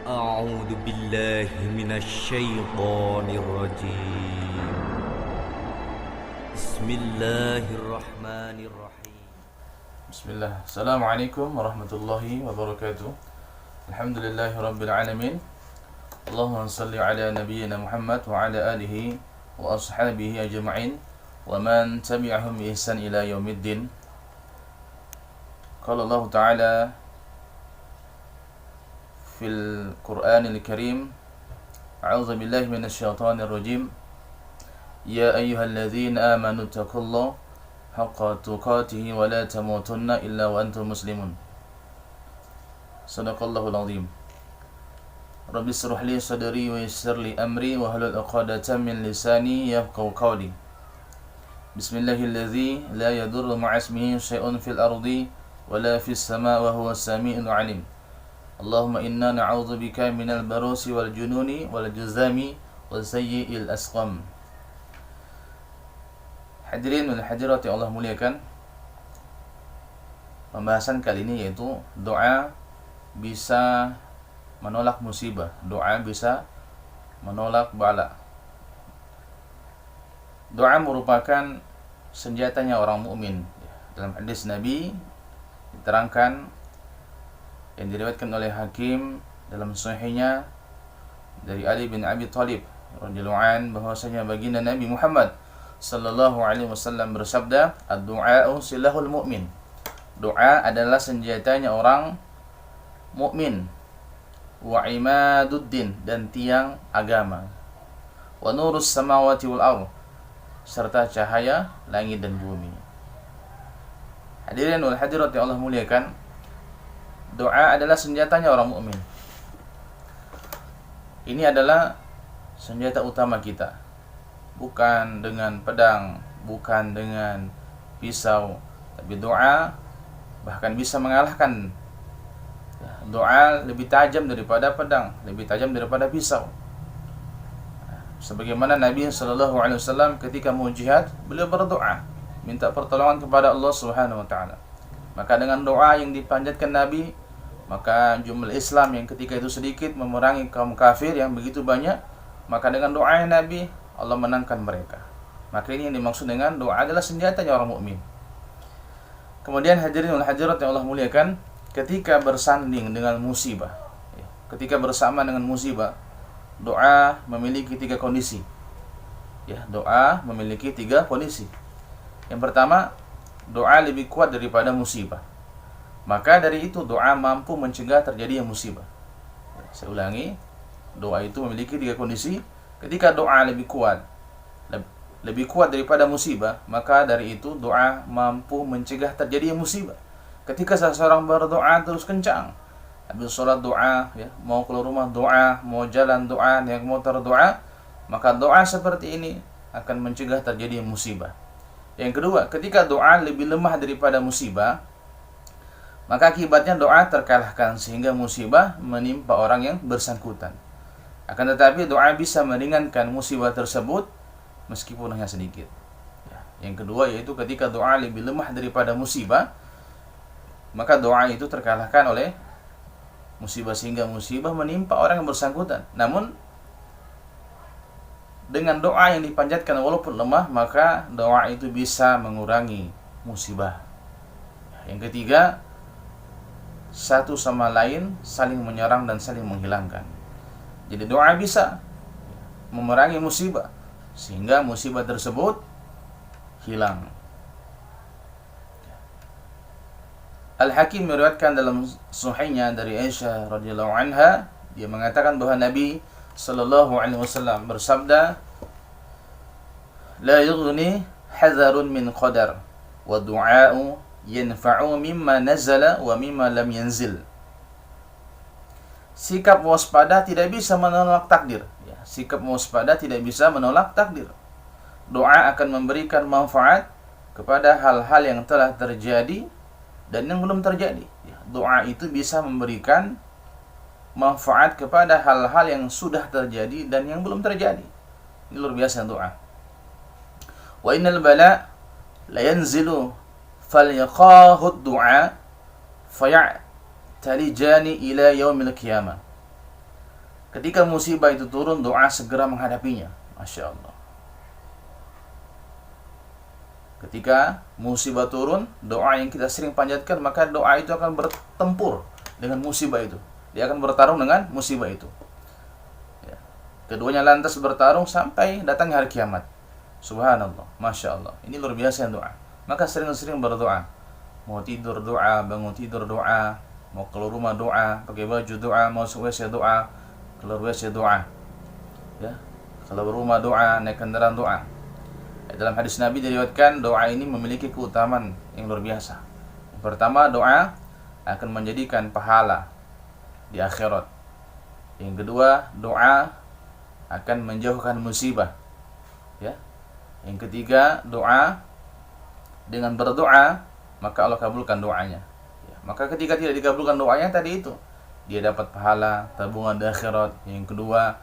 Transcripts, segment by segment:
أعوذ بالله من الشيطان الرجيم بسم الله الرحمن الرحيم Bismillah. Assalamualaikum warahmatullahi wabarakatuh. Alhamdulillahi rabbil alamin. Allahumma salli ala nabiyyina Muhammad wa ala alihi wa ashabihi ajma'in wa man tabi'ahum bi ihsan ila yaumiddin. Qala Allah Ta'ala fil Qur'anil Karim, a'udzu billahi minasy syaithanir rajim. Ya ayyuhalladzina amanu taqullaha haqqa tuqatih wa la tamutunna illa wa antum muslimun. Sadaqallahul azim. Rabbi ishrah li sadri wa yassir li amri wa hlul 'uqdatam min lisani yafqahu qawli. Bismillahilladzi la yadurru ma'a ismihi syai'un fil ardi wa la fis samaa'i wa huwas samii'ul 'alim. Allahumma inna na'udzu bika minal barusi wal jununi wal juzami wa sayyi'il asqam. Hadirin dan hadirat yang Allah muliakan, pembahasan kali ini yaitu doa bisa menolak musibah, doa bisa menolak bala. Doa merupakan senjatanya orang mukmin. Dalam hadis Nabi diterangkan yang diriwayatkan oleh Hakim dalam sahihnya dari Ali bin Abi Thalib radhiyallahu an bahwasanya baginda Nabi Muhammad sallallahu alaihi wasallam bersabda, "Ad-du'a'u silahul mu'min." Doa adalah senjatanya orang mukmin. Wa imaduddin, dan tiang agama. Wa nurus samawati wal ardh, serta cahaya langit dan bumi. Hadirin wal hadirat yang Allah muliakan, doa adalah senjatanya orang mukmin. Ini adalah senjata utama kita. Bukan dengan pedang, bukan dengan pisau, tapi doa bahkan bisa mengalahkan. Doa lebih tajam daripada pedang, lebih tajam daripada pisau. Sebagaimana Nabi SAW ketika mau jihad, beliau berdoa, minta pertolongan kepada Allah Subhanahu wa taala. Maka dengan doa yang dipanjatkan Nabi, maka jumlah Islam yang ketika itu sedikit memerangi kaum kafir yang begitu banyak, maka dengan doa Nabi Allah menangkan mereka. Maka ini yang dimaksud dengan doa adalah senjatanya orang mukmin. Kemudian hadirin wal hadirat yang Allah muliakan, ketika bersanding dengan musibah, ketika bersama dengan musibah, doa memiliki tiga kondisi. Doa memiliki tiga kondisi. Yang pertama, doa lebih kuat daripada musibah. Maka dari itu doa mampu mencegah terjadinya musibah. Saya ulangi, doa itu memiliki tiga kondisi. Ketika doa lebih kuat daripada musibah, maka dari itu doa mampu mencegah terjadinya musibah. Ketika seseorang berdoa terus kencang, habis sholat doa, mau keluar rumah doa, mau jalan doa, naik motor doa, maka doa seperti ini akan mencegah terjadinya musibah. Yang kedua, ketika doa lebih lemah daripada musibah, maka akibatnya doa terkalahkan sehingga musibah menimpa orang yang bersangkutan. Akan tetapi doa bisa meringankan musibah tersebut meskipun hanya sedikit. Yang kedua yaitu ketika doa lebih lemah daripada musibah, maka doa itu terkalahkan oleh musibah sehingga musibah menimpa orang yang bersangkutan. Namun dengan doa yang dipanjatkan walaupun lemah, maka doa itu bisa mengurangi musibah. Yang ketiga, satu sama lain saling menyerang dan saling menghilangkan. Jadi doa bisa memerangi musibah sehingga musibah tersebut hilang. Al-Hakim meriwayatkan dalam sahihnya dari Aisyah radhiyallahu anha, dia mengatakan bahwa Nabi sallallahu alaihi wasallam bersabda, "La yughni hadharun min qadar wa du'a'u yanfa'u mimma nazala wa mimma lam yanzil." Sikap waspada tidak bisa menolak takdir. Sikap waspada tidak bisa menolak takdir. Doa akan memberikan manfaat kepada hal-hal yang telah terjadi dan yang belum terjadi. Doa itu bisa memberikan manfaat kepada hal-hal yang sudah terjadi dan yang belum terjadi. Ini luar biasa doa. Wa innal bala la yanzilu falyaqahu du'a faya' talijani ila yaumil qiyamah. ketika musibah itu turun, doa segera menghadapinya. Masya Allah. Ketika musibah turun, doa yang kita sering panjatkan, maka doa itu akan bertempur dengan musibah itu. Dia akan bertarung dengan musibah itu. Ya. Keduanya lantas bertarung sampai datangnya hari kiamat. Subhanallah, Masya Allah. Ini luar biasa doa. Maka sering-sering berdoa. Mau tidur doa, bangun tidur doa, mau keluar rumah doa, pakai baju doa, mau WC doa, keluar WC doa. Ya. Kalau berumah doa, naik kendaraan doa. Dalam hadis Nabi diriwayatkan doa ini memiliki keutamaan yang luar biasa. Yang pertama, doa akan menjadikan pahala di akhirat. Yang kedua, doa akan menjauhkan musibah. Ya. Yang ketiga, doa dengan berdoa maka Allah kabulkan doanya. Ya. Maka ketika tidak dikabulkan doanya tadi itu, dia dapat pahala tabungan di akhirat. Yang kedua,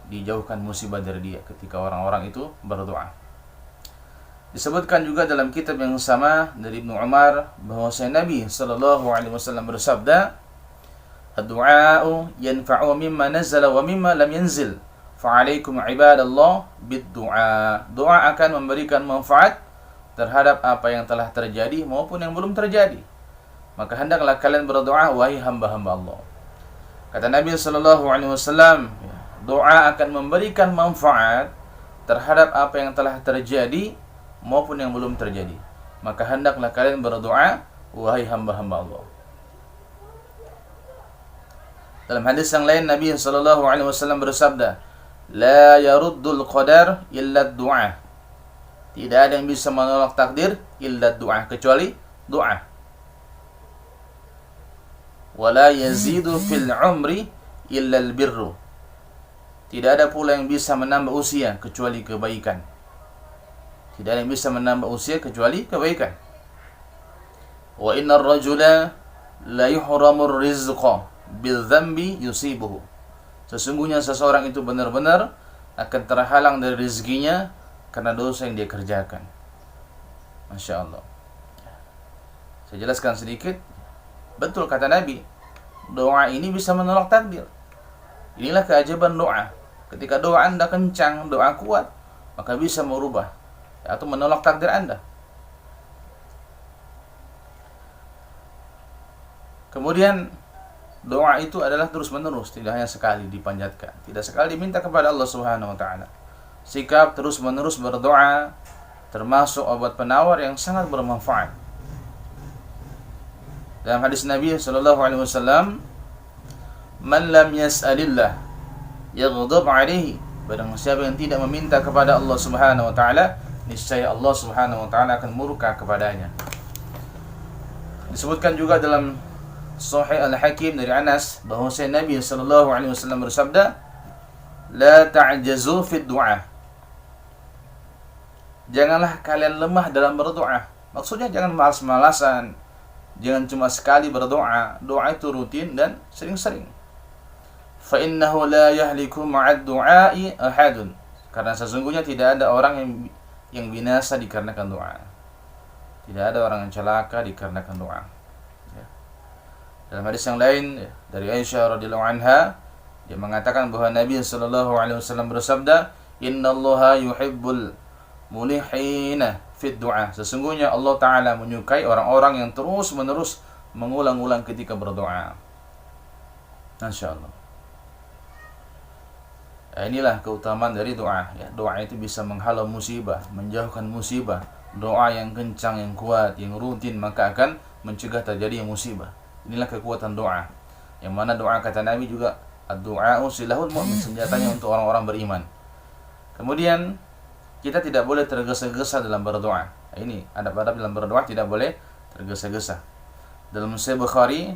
dijauhkan musibah dari dia ketika orang-orang itu berdoa. Disebutkan juga dalam kitab yang sama dari Ibnu Umar bahwasanya Nabi sallallahu alaihi wasallam bersabda, "Ad-du'a'u yanfa'u mimma nazala wa mimma lam yanzil. Fa'alaikum ibadallah bid-du'a." Doa akan memberikan manfaat terhadap apa yang telah terjadi maupun yang belum terjadi. Maka hendaklah kalian berdoa, wahai hamba-hamba Allah. Kata Nabi sallallahu alaihi wasallam, doa akan memberikan manfaat terhadap apa yang telah terjadi maupun yang belum terjadi. Maka hendaklah kalian berdoa, wahai hamba-hamba Allah. Dalam hadis yang lain Nabi sallallahu alaihi wasallam bersabda, "La yaruddul qadar illa du'a." Tidak ada yang bisa menolak takdir illa du'a, kecuali doa. "Wala yazidu fil umri illa al-birru." Tidak ada pula yang bisa menambah usia kecuali kebaikan. Tidak ada yang bisa menambah usia kecuali kebaikan. Wa innar rajula la yuhramur rizqa bil dzambi yusibuhu. Sesungguhnya seseorang itu benar-benar akan terhalang dari rezekinya karena dosa yang dia kerjakan. Masya Allah. Saya jelaskan sedikit. Betul kata Nabi, doa ini bisa menolak takdir. Inilah keajaiban doa. Ketika doa Anda kencang, doa kuat, maka bisa merubah atau menolak takdir Anda. Kemudian doa itu adalah terus-menerus, tidak hanya sekali dipanjatkan, tidak sekali diminta kepada Allah Subhanahu wa taala. Sikap terus-menerus berdoa termasuk obat penawar yang sangat bermanfaat. Dalam hadis Nabi sallallahu alaihi wasallam, "Man lam yas'alillah yaghdab 'alaihi." Barang siapa yang tidak meminta kepada Allah Subhanahu wa taala, niscaya Allah Subhanahu wa taala akan murka kepadanya. Disebutkan juga dalam Sahih Al-Hakim dari Anas bahwa Nabi sallallahu alaihi wasallam bersabda, "La ta'jazu fid du'a." Janganlah kalian lemah dalam berdoa. Maksudnya jangan malas-malasan. Jangan cuma sekali berdoa. Doa itu rutin dan sering-sering. Fa innahu la yahliku ma'ad du'a'i ahadun. Karena sesungguhnya tidak ada orang yang binasa dikarenakan doa. Tidak ada orang yang celaka dikarenakan doa. Ya. Dalam hadis yang lain dari Aisyah radhiyallahu anha, dia mengatakan bahwa Nabi sallallahu alaihi wasallam bersabda, "Innallaha yuhibbul mulihina fid du'a." Sesungguhnya Allah taala menyukai orang-orang yang terus-menerus mengulang-ulang ketika berdoa. Masyaallah. Inilah keutamaan dari doa. Ya, doa itu bisa menghalau musibah, menjauhkan musibah. Doa yang kencang, yang kuat, yang rutin, maka akan mencegah terjadi musibah. Inilah kekuatan doa. Yang mana doa kata Nabi juga, ad-du'a'u silahul mu'min, senjatanya untuk orang-orang beriman. Kemudian kita tidak boleh tergesa-gesa dalam berdoa. Ini adab-adab dalam berdoa, tidak boleh tergesa-gesa. Dalam Sahih Bukhari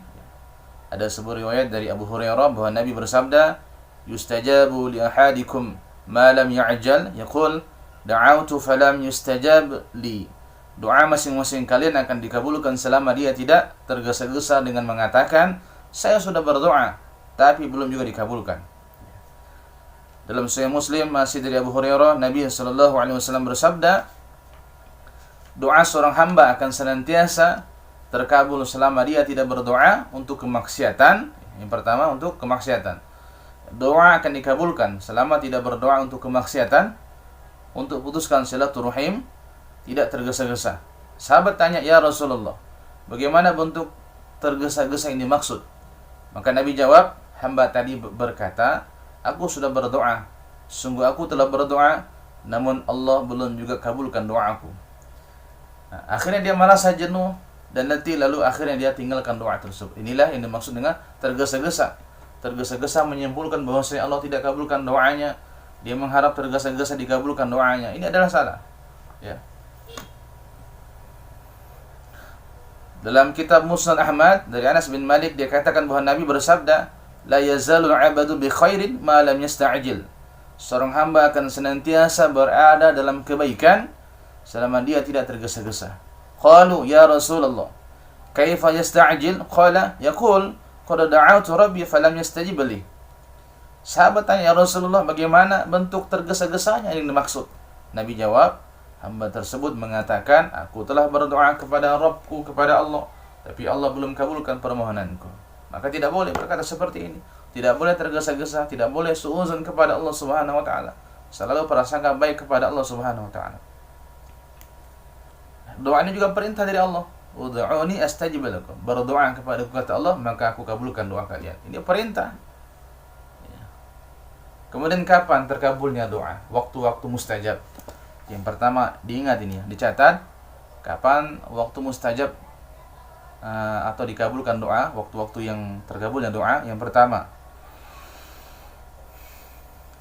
ada sebuah riwayat dari Abu Hurairah bahwa Nabi bersabda, "Yustajabu li ahadikum ma lam ya'jal." Yaqul, "Da'autu falam yustajab li." Doa masing-masing kalian akan dikabulkan selama dia tidak tergesa-gesa dengan mengatakan, "Saya sudah berdoa, tapi belum juga dikabulkan." Dalam Sahih Muslim masih dari Abu Hurairah, Nabi sallallahu alaihi wasallam bersabda, "Doa seorang hamba akan senantiasa terkabul selama dia tidak berdoa untuk kemaksiatan." Yang pertama untuk kemaksiatan. doa akan dikabulkan selama tidak berdoa untuk kemaksiatan, untuk putuskan silaturahim, tidak tergesa-gesa. Sahabat tanya, "Ya Rasulullah, bagaimana bentuk tergesa-gesa yang dimaksud?" Maka Nabi jawab, "Hamba tadi berkata, aku sudah berdoa. Sungguh aku telah berdoa, namun Allah belum juga kabulkan doaku." Nah, akhirnya dia merasa jenuh dan letih, lalu akhirnya dia tinggalkan doa tersebut. Inilah yang dimaksud dengan tergesa-gesa. Tergesa-gesa menyimpulkan bahwa Allah tidak kabulkan doanya. Dia mengharap tergesa-gesa dikabulkan doanya. Ini adalah salah. Ya. Dalam kitab Musnad Ahmad dari Anas bin Malik, dia katakan bahwa Nabi bersabda, "La yazalul 'abadu bi khairin ma lam yasta'jil." Seorang hamba akan senantiasa berada dalam kebaikan selama dia tidak tergesa-gesa. Qalu, "Ya Rasulullah, kaifa yasta'jil?" Qala, "Yaqul qad da'awtu rabbi falam yastajib li." Sahabat tanya, "Ya Rasulullah, bagaimana bentuk tergesa-gesanya yang dimaksud?" Nabi jawab, hamba tersebut mengatakan, "Aku telah berdoa kepada Rabbku, kepada Allah, tapi Allah belum kabulkan permohonanku." Maka tidak boleh berkata seperti ini. Tidak boleh tergesa-gesa, tidak boleh suuzon kepada Allah Subhanahu wa taala. Selalu prasangka baik kepada Allah Subhanahu wa taala. Doa ini juga perintah dari Allah. "Ud'uni astajib lakum." Berdoa kepada kata Allah, maka aku kabulkan doa kalian. Ini perintah. Kemudian kapan terkabulnya doa? Waktu-waktu mustajab. Yang pertama, diingat ini ya, dicatat kapan waktu mustajab atau dikabulkan doa, waktu-waktu yang terkabulnya doa. Yang pertama,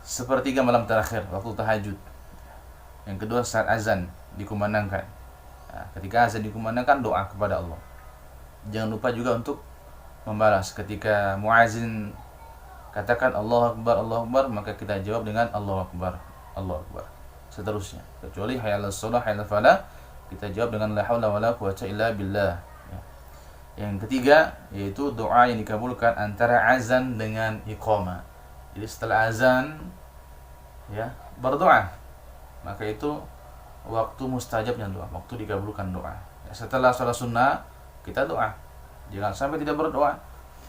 sepertiga malam terakhir, waktu tahajud. Yang kedua, saat azan dikumandangkan. Nah, ketika azan dikumandangkan, doa kepada Allah. Jangan lupa juga untuk membalas. Ketika muazin katakan Allahu Akbar, Allahu Akbar, maka kita jawab dengan Allahu Akbar, Allahu Akbar. Seterusnya. Kecuali hayya 'alas shalah, hayya 'alal falah, kita jawab dengan la haula wala quwwata illa billah. Ya. Yang ketiga, yaitu doa yang dikabulkan antara azan dengan iqamah. Jadi setelah azan, ya, berdoa. Maka itu waktu mustajabnya doa, waktu dikabulkan doa. Ya, setelah sholat sunnah, kita doa. Jangan sampai tidak berdoa.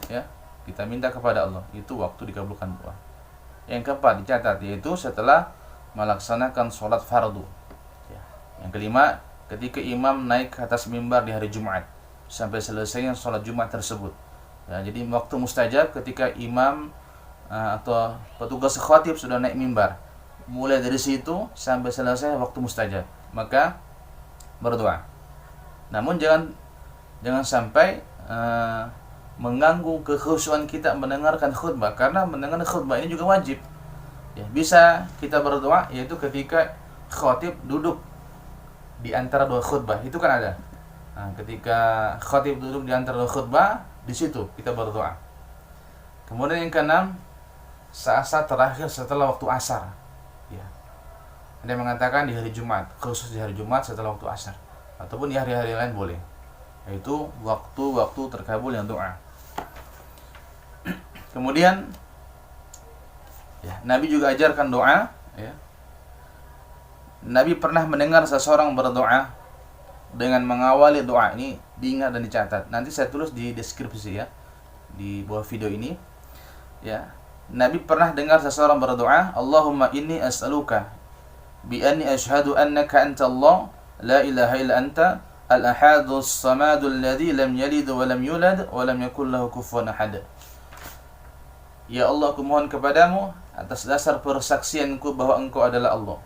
Ya. Kita minta kepada Allah, itu waktu dikabulkan doa. Yang keempat dicatat, yaitu setelah melaksanakan sholat fardu. Ya. Yang kelima, ketika imam naik ke atas mimbar di hari Jumat sampai selesainya sholat Jumat tersebut. Ya, jadi waktu mustajab ketika imam atau petugas khatib sudah naik mimbar. Mulai dari situ sampai selesai waktu mustajab, maka berdoa. Namun jangan sampai mengganggu kekhusyuan kita mendengarkan khutbah, karena mendengar khutbah ini juga wajib. Ya, bisa kita berdoa yaitu ketika khatib duduk di antara dua khutbah, itu kan ada. Nah, ketika khatib duduk di antara dua khutbah, di situ kita berdoa. Kemudian yang keenam, saat-saat terakhir setelah waktu asar. Ya. Ada yang mengatakan di hari Jumat, khusus di hari Jumat setelah waktu asar, ataupun di hari-hari lain boleh. Yaitu waktu-waktu terkabulnya doa. Kemudian ya, Nabi juga ajarkan doa. Ya. Nabi pernah mendengar seseorang berdoa dengan mengawali doa. Ini diingat dan dicatat. Nanti saya tulis di deskripsi ya, di bawah video ini. Ya, Nabi pernah dengar seseorang berdoa, "Allahumma inni as'aluka bi anni ashhadu annaka anta Allah, la ilaha illa anta, al-ahadus samadul ladzi lam yalid wa lam yulad wa lam yakul lahu kufuwan ahad." Ya Allah, aku mohon kepadamu atas dasar persaksianku bahwa Engkau adalah Allah.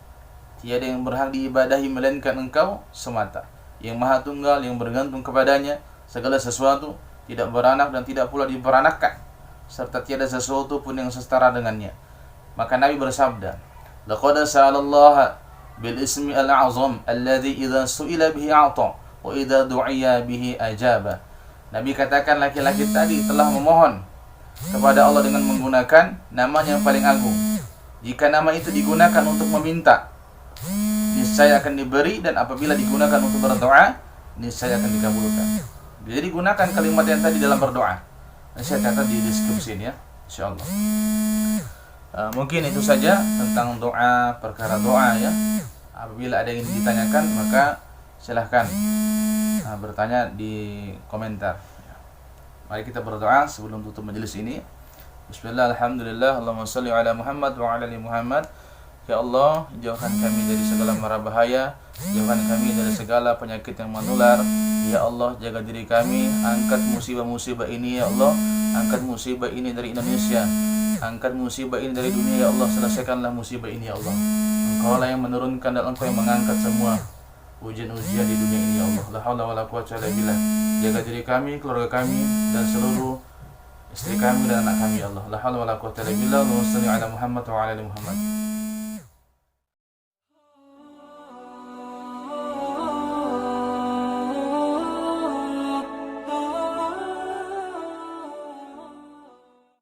Tiada yang berhak diibadahi melainkan Engkau semata, yang Maha Tunggal, yang bergantung kepadanya segala sesuatu, tidak beranak dan tidak pula diperanakkan, serta tiada sesuatu pun yang setara dengannya. Maka Nabi bersabda, "Laqad sa'alallaha bil ismi al-'azam alladhi idza su'ila bihi a'ta wa idza du'iya bihi ajaba." Nabi katakan laki-laki tadi telah memohon kepada Allah dengan menggunakan nama yang paling agung. Jika nama itu digunakan untuk meminta, niscaya akan diberi, dan apabila digunakan untuk berdoa, niscaya akan dikabulkan. Jadi gunakan kalimat yang tadi dalam berdoa. Saya catat di deskripsi ini ya, insyaallah. Mungkin itu saja tentang doa, perkara doa ya. Apabila ada yang ditanyakan, maka silahkan bertanya di komentar. Mari kita berdoa sebelum tutup majelis ini. Bismillah, alhamdulillah, Allahumma salli ala Muhammad wa ala ali Muhammad. Ya Allah, jauhkan kami dari segala mara bahaya, jauhkan kami dari segala penyakit yang menular. Ya Allah, jaga diri kami, angkat musibah-musibah ini ya Allah, angkat musibah ini dari Indonesia, angkat musibah ini dari dunia ya Allah, selesaikanlah musibah ini ya Allah. Engkau lah yang menurunkan dan Engkau yang mengangkat semua ujian-ujian di dunia ini ya Allah. La haula wala quwwata illa billah. Jaga diri kami, keluarga kami, dan seluruh istri kami dan anak kami ya Allah. La haula wala quwwata illa billah. Allahumma shalli ala Muhammad wa ala ali Muhammad.